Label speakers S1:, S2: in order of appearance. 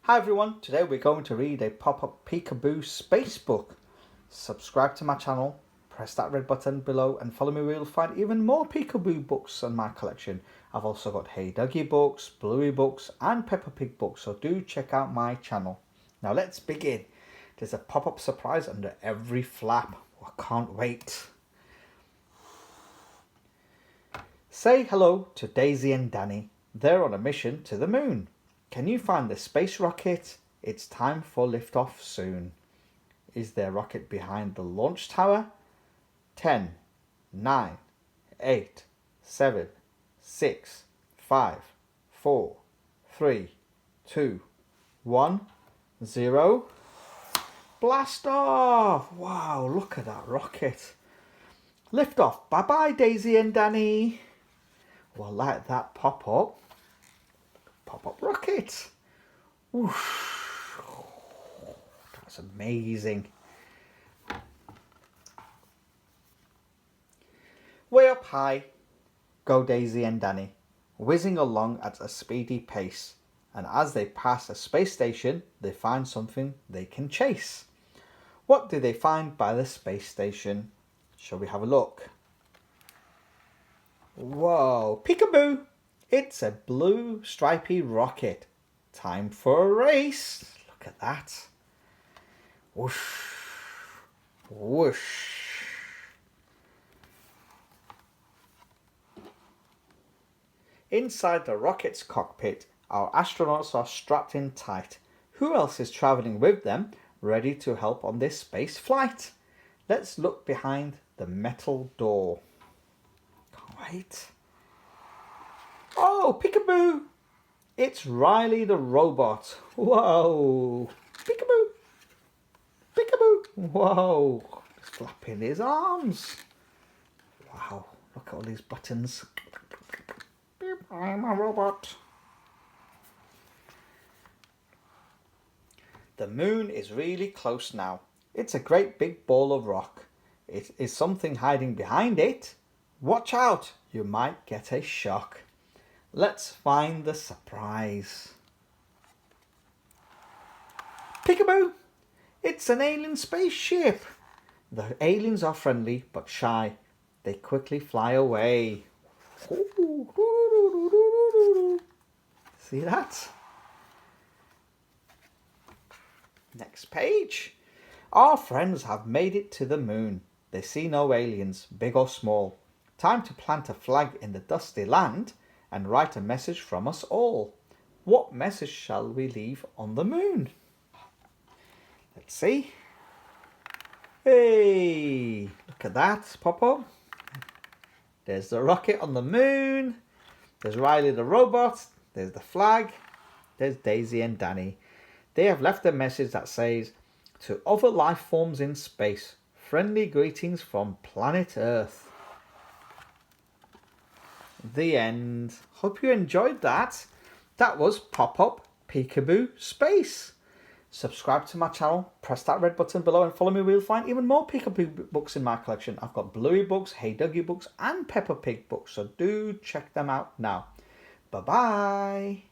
S1: Hi everyone, today we're going to read a pop-up Peekaboo space book. Subscribe to my channel, press that red button below and follow me where you'll find even more Peekaboo books in my collection. I've also got Hey Dougie books, Bluey books and Peppa Pig books, so do check out my channel. Now let's begin. There's a pop-up surprise under every flap. I can't wait. Say hello to Daisy and Danny. They're on a mission to the moon. Can you find the space rocket? It's time for liftoff soon. Is there a rocket behind the launch tower? 10, 9, 8, 7, 6, 5, 4, 3, 2, 1, 0. Blast off! Wow, look at that rocket. Liftoff. Bye-bye, Daisy and Danny. Well, like that pop-up rocket. Whoosh. That's amazing. Way up high go Daisy and Danny, whizzing along at a speedy pace. And as they pass a space station, they find something they can chase. What do they find by the space station? Shall we have a look? Whoa, Peekaboo! It's a blue stripy rocket. Time for a race. Look at that. Whoosh, whoosh. Inside the rocket's cockpit, our astronauts are strapped in tight. Who else is traveling with them, ready to help on this space flight? Let's look behind the metal door. Can't wait. Oh, Peekaboo! It's Riley the robot. Whoa! Peekaboo! Peekaboo! Whoa! He's flapping his arms. Wow, look at all these buttons. I'm a robot. The moon is really close now. It's a great big ball of rock. Is something hiding behind it? Watch out, you might get a shock. Let's find the surprise. Peekaboo! It's an alien spaceship. The aliens are friendly but shy. They quickly fly away. See that? Next page. Our friends have made it to the moon. They see no aliens, big or small. Time to plant a flag in the dusty land and write a message from us all. What message shall we leave on the moon? Let's see. Hey, look at that pop-up. There's the rocket on the moon. There's Riley the robot. There's the flag. There's Daisy and Danny. They have left a message that says, to other life forms in space, friendly greetings from planet Earth. The end. Hope you enjoyed that. That was Pop-Up Peekaboo Space. Subscribe to my channel, press that red button below and follow me where you'll find even more Peekaboo books in my collection. I've got Bluey books, Hey Dougie books and Peppa Pig books, so do check them out now. Bye-bye.